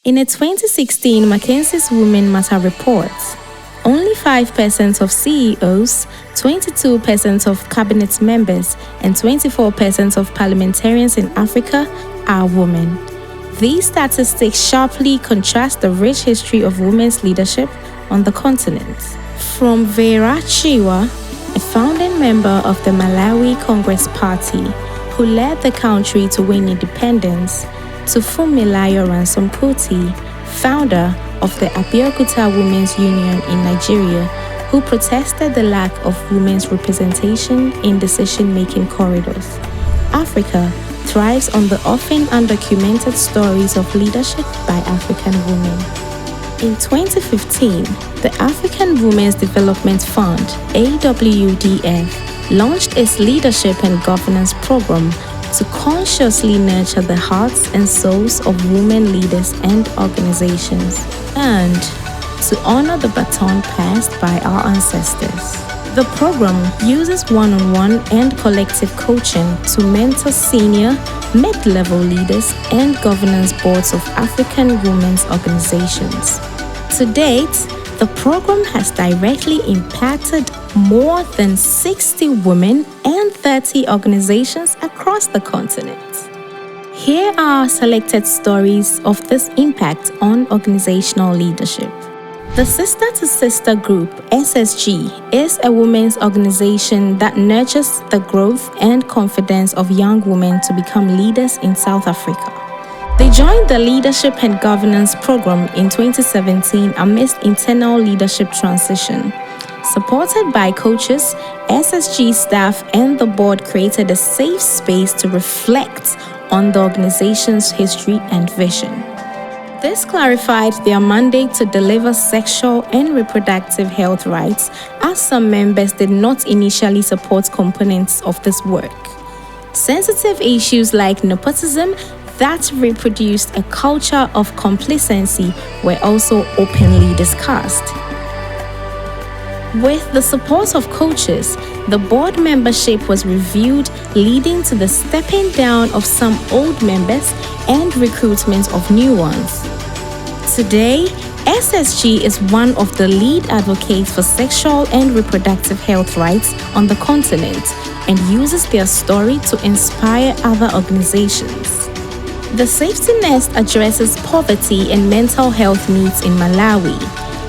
In a 2016 McKinsey's Women Matter report, only 5% of CEOs, 22% of cabinet members, and 24% of parliamentarians in Africa are women. These statistics sharply contrast the rich history of women's leadership on the continent. From Vera Chiwa, a founding member of the Malawi Congress Party, who led the country to win independence, to Funmilayo Ransome-Kuti, founder of the Abeokuta Women's Union in Nigeria, who protested the lack of women's representation in decision-making corridors. Africa thrives on the often undocumented stories of leadership by African women. In 2015, the African Women's Development Fund, AWDF, launched its leadership and governance program to consciously nurture the hearts and souls of women leaders and organizations, and to honor the baton passed by our ancestors. The program uses one-on-one and collective coaching to mentor senior, mid-level leaders and governance boards of African women's organizations. To date, the program has directly impacted more than 60 women and 30 organizations across the continent. Here are selected stories of this impact on organizational leadership. The Sister to Sister Group, SSG, is a women's organization that nurtures the growth and confidence of young women to become leaders in South Africa. They joined the Leadership and Governance Program in 2017 amidst internal leadership transition. Supported by coaches, SSG staff and the board created a safe space to reflect on the organization's history and vision. This clarified their mandate to deliver sexual and reproductive health rights, as some members did not initially support components of this work. Sensitive issues like nepotism that reproduced a culture of complacency were also openly discussed. With the support of coaches, the board membership was reviewed, leading to the stepping down of some old members and recruitment of new ones. Today, SSG is one of the lead advocates for sexual and reproductive health rights on the continent and uses their story to inspire other organizations. The Safety Nest addresses poverty and mental health needs in Malawi.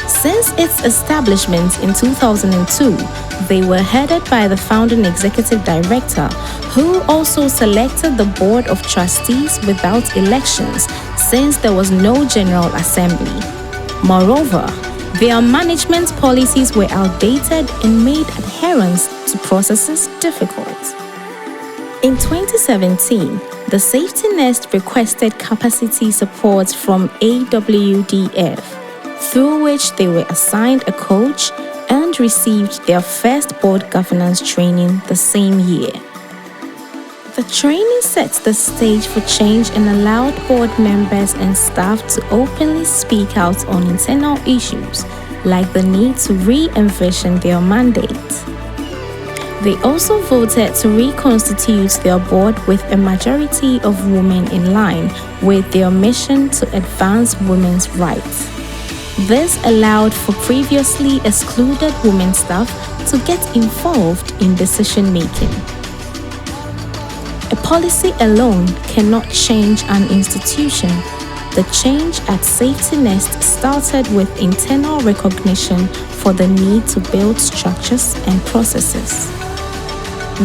Since its establishment in 2002, they were headed by the founding executive director, who also selected the board of trustees without elections since there was no general assembly. Moreover, their management policies were outdated and made adherence to processes difficult. In 2017, the Safety Nest requested capacity support from AWDF, through which they were assigned a coach and received their first board governance training the same year. The training set the stage for change and allowed board members and staff to openly speak out on internal issues, like the need to re-envision their mandate. They also voted to reconstitute their board with a majority of women in line with their mission to advance women's rights. This allowed for previously excluded women staff to get involved in decision-making. A policy alone cannot change an institution. The change at Safety Nest started with internal recognition for the need to build structures and processes.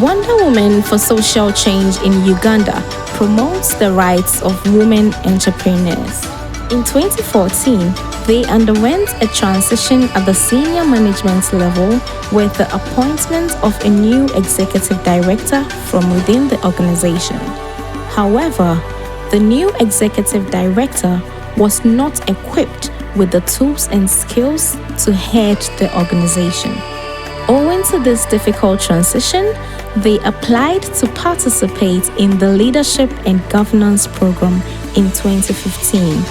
Wonder Woman for Social Change in Uganda promotes the rights of women entrepreneurs. In 2014, they underwent a transition at the senior management level with the appointment of a new executive director from within the organization. However, the new executive director was not equipped with the tools and skills to head the organization. Owing to this difficult transition, they applied to participate in the Leadership and Governance Program in 2015.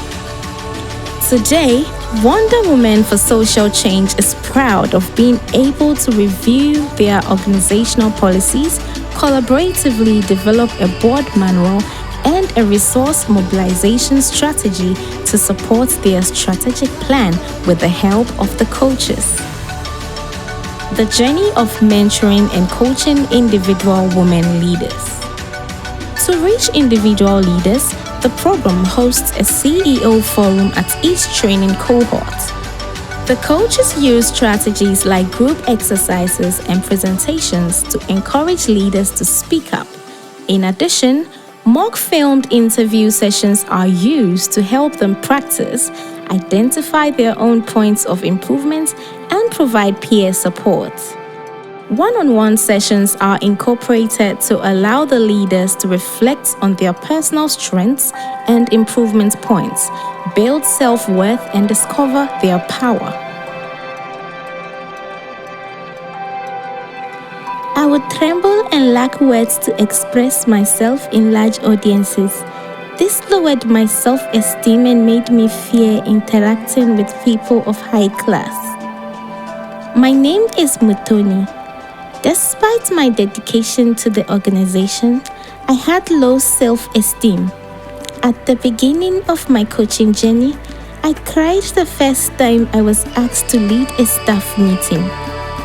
Today, Wonder Woman for Social Change is proud of being able to review their organizational policies, collaboratively develop a board manual, and a resource mobilization strategy to support their strategic plan with the help of the coaches. The journey of mentoring and coaching individual women leaders. To reach individual leaders, the program hosts a CEO forum at each training cohort. The coaches use strategies like group exercises and presentations to encourage leaders to speak up. In addition, mock-filmed interview sessions are used to help them practice, identify their own points of improvement, and provide peer support. One-on-one sessions are incorporated to allow the leaders to reflect on their personal strengths and improvement points, build self-worth, and discover their power. I would tremble and lack words to express myself in large audiences. This lowered my self-esteem and made me fear interacting with people of high class. My name is Mutoni. Despite my dedication to the organization, I had low self-esteem. At the beginning of my coaching journey, I cried the first time I was asked to lead a staff meeting.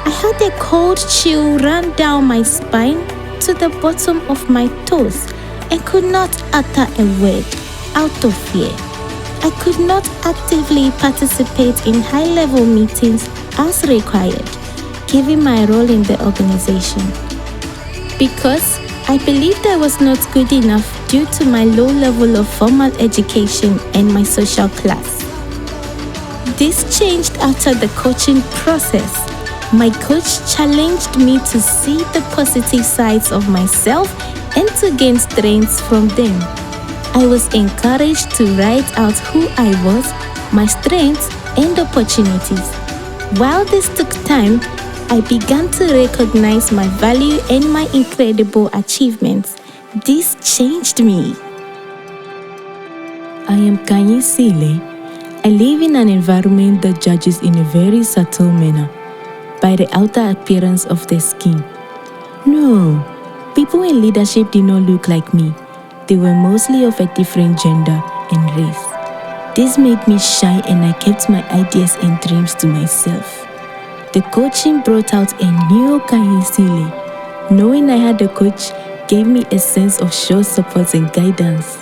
I had a cold chill run down my spine to the bottom of my toes and could not utter a word out of fear. I could not actively participate in high-level meetings as required, given my role in the organization, because I believed I was not good enough due to my low level of formal education and my social class. This changed after the coaching process. My coach challenged me to see the positive sides of myself and to gain strengths from them. I was encouraged to write out who I was, my strengths, and opportunities. While this took time, I began to recognize my value and my incredible achievements. This changed me. I am Kanye Sile. I live in an environment that judges in a very subtle manner by the outer appearance of their skin. No, people in leadership did not look like me. They were mostly of a different gender and race. This made me shy and I kept my ideas and dreams to myself. The coaching brought out a new Kanye Sile. Knowing I had a coach gave me a sense of sure support and guidance.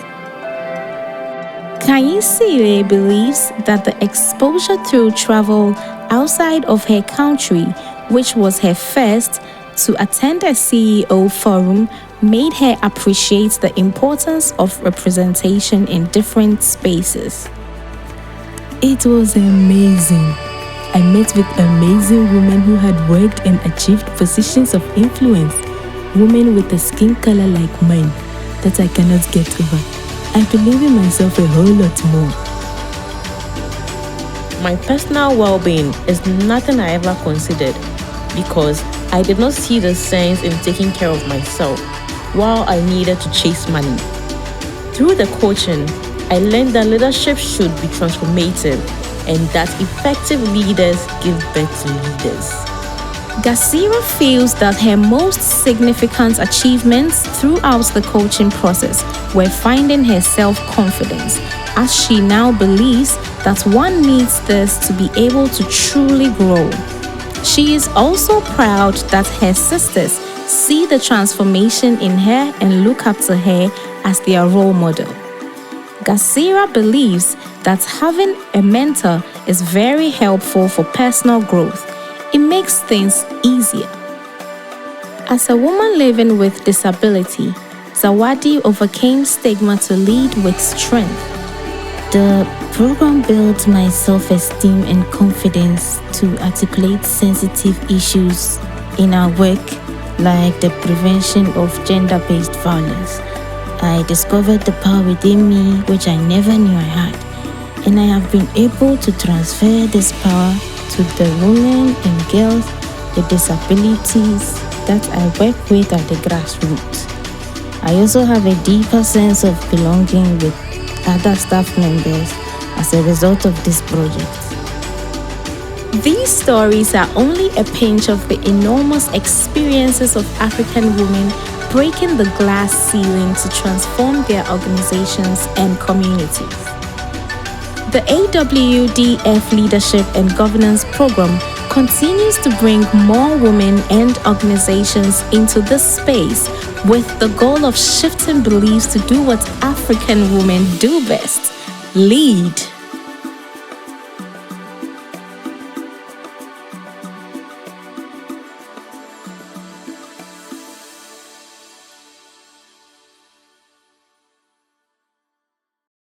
Kanye Sile believes that the exposure through travel outside of her country, which was her first, to attend a CEO forum, made her appreciate the importance of representation in different spaces. It was amazing. I met with amazing women who had worked and achieved positions of influence, women with a skin color like mine that I cannot get over. I believe in myself a whole lot more. My personal well-being is nothing I ever considered because I did not see the sense in taking care of myself while I needed to chase money. Through the coaching, I learned that leadership should be transformative and that effective leaders give birth to leaders. Gasira feels that her most significant achievements throughout the coaching process were finding her self-confidence, as she now believes that one needs this to be able to truly grow. She is also proud that her sisters see the transformation in her and look up to her as their role model. Gasira believes that having a mentor is very helpful for personal growth. It makes things easier. As a woman living with disability, Zawadi overcame stigma to lead with strength. The program builds my self-esteem and confidence to articulate sensitive issues in our work, like the prevention of gender-based violence. I discovered the power within me which I never knew I had, and I have been able to transfer this power to the women and girls with disabilities that I work with at the grassroots. I also have a deeper sense of belonging with other staff members as a result of this project. These stories are only a pinch of the enormous experiences of African women breaking the glass ceiling to transform their organizations and communities. The AWDF Leadership and Governance Program continues to bring more women and organizations into this space with the goal of shifting beliefs to do what African women do best: lead.